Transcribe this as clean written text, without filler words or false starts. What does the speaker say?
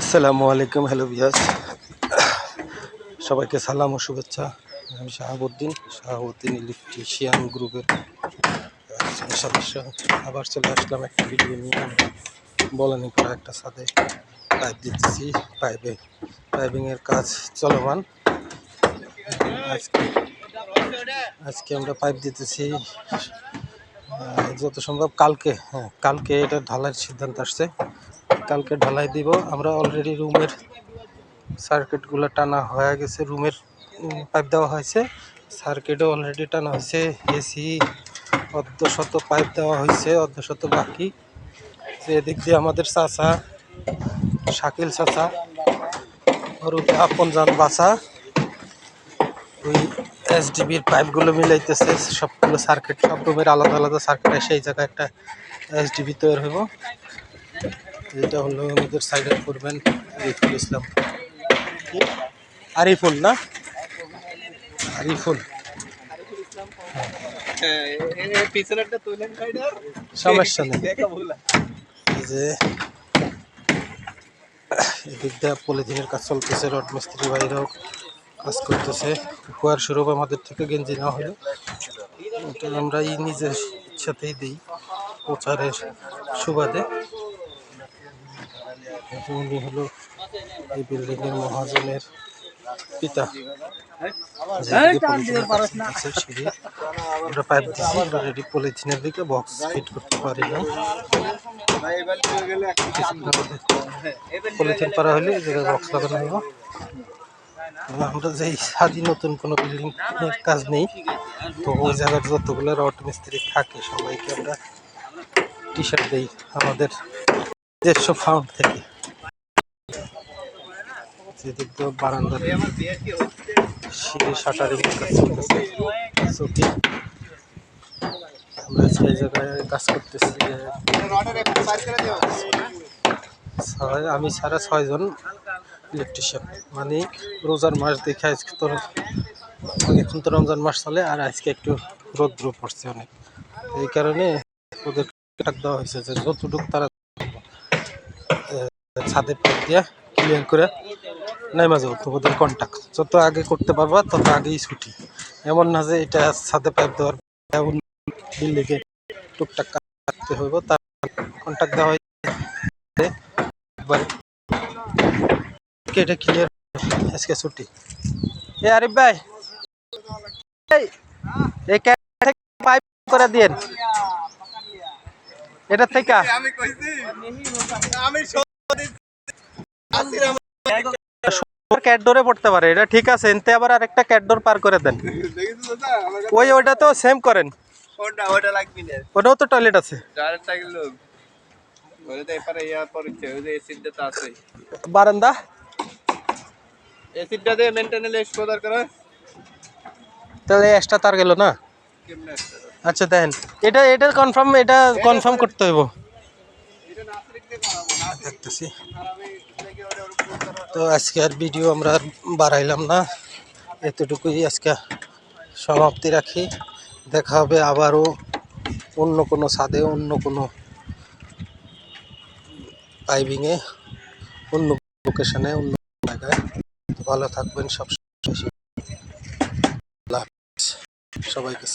আসসালামু আলাইকুম, hello viewers, সবাইকে সালাম ও শুভেচ্ছা। আমি শাহাবুদ্দিন ইলেকট্রিশিয়ান গ্রুপের একজন সদস্য। আবার চলে আসলাম একটা ভিডিও নিয়ে। আমরা বলানি করা একটা ছাদে পাইপ দিতেছি, পাইপিংয়ের কাজ চলমান। আজকে আমরা পাইপ দিতেছি যত সম্ভব কালকে এটা ঢালাইয়ের সিদ্ধান্ত আসছে। কালকে ঢালাই দিব আমরা। অলরেডি রুমের সার্কিটগুলো টানা হয়ে গেছে, রুমের পাইপ দেওয়া হয়েছে, সার্কিটও অলরেডি টানা হয়েছে, এসি অর্ধশত পাইপ দেওয়া হয়েছে, অর্ধশত বাকি। এদিক দিয়ে আমাদের চাচা শাকিল চাচা ওর আপনজান বাসা ওই এসডিবির পাইপগুলো মিলাইতেছে। সবগুলো সার্কিট, সব রুমের আলাদা আলাদা সার্কিট, সেই জায়গায় একটা এসডিবি তৈরি হইব। এটা হলো আমাদের সাইডে করবেন আরিফুল ইসলাম, আরিফুল না আরিফুল, সমস্যা নেই। যে এদিক দিয়ে পলিথিনের কাজ চলতেছে, রড মিস্ত্রি ভাইরাও কাজ করতেছে। উপহার স্বরূপ আমাদের থেকে গেঞ্জি নেওয়া হলো, এটা আমরা নিজের ইচ্ছাতেই দিই প্রচারের সুবাদে। উনি হলো এই বিল্ডিংয়ের মহাজনের পিতা। আমরা পাইপ দিচ্ছি অলরেডি, পলিথিনের দিকে বক্স ফিট করতে পারি না। পলিথিন পারা হলে এই জায়গায় বক্স লাগানো হইব। আমরা যেই সাজি নতুন কোনো বিল্ডিং কাজ নেই, তো ওই জায়গার যতগুলো রড মিস্ত্রি থাকে সবাইকে আমরা টি শার্ট দিই আমাদের দেড়শো ফাউন্ড থেকে। যেদিক দিয়ে বারান্দার সিঁড়ি শাটারিং কাজ চলতেছে, আমরা সেই জায়গায় কাজ করতেছি। আমি ছাড়া 6 জন ইলেকট্রিশিয়ান, মানে রোজার মাস দেখে আজকে তো এখন তো রমজান মাস চলে, আর আজকে একটু রৌদ্র পড়ছে অনেক, এই কারণে ওদের ডাক দেওয়া হয়েছে যে যতটুকু তারা ছাদে পাইপ দিয়ে ক্লিয়ার করে নেমে যাও, তোমাদের কন্ট্যাক্ট যত আগে করতে পারবা তত আগেই ছুটি। এমন না যে এটা ছাদে পাইপ দেওয়ার বিল্ডিংয়ে টুকটাক কাটতে হইব, তার কন্ট্যাক্ট দেওয়া হয়েছে একবারে এটা ক্লিয়ার। আজকে ছুটি। এ আরিফ ভাই, এই পাইপ করে দিয়েন এটা থেকে। ক্যাটডোরে পড়তে পারে, এটা ঠিক আছে, এনতে আবার আরেকটা ক্যাটডোর পার করে দেন। ওইটা তো সেম করেন, ওটাও তো টয়লেট আছে। বারান্দা তাহলে এক্সট্রা তার গেল না। আচ্ছা দেখেন, এটা কনফার্ম করতে হইব। দেখতেছি তো আজকে আর ভিডিও আমরা বাড়াইলাম না, এতটুকুই আজকে সমাপ্তি রাখি। দেখা হবে আবারও অন্য কোনো ছাদে, অন্য কোনো পাইপিংয়ে, অন্য লোকেশনে, অন্য জায়গায়। ভালো থাকবেন সব সবাইকে।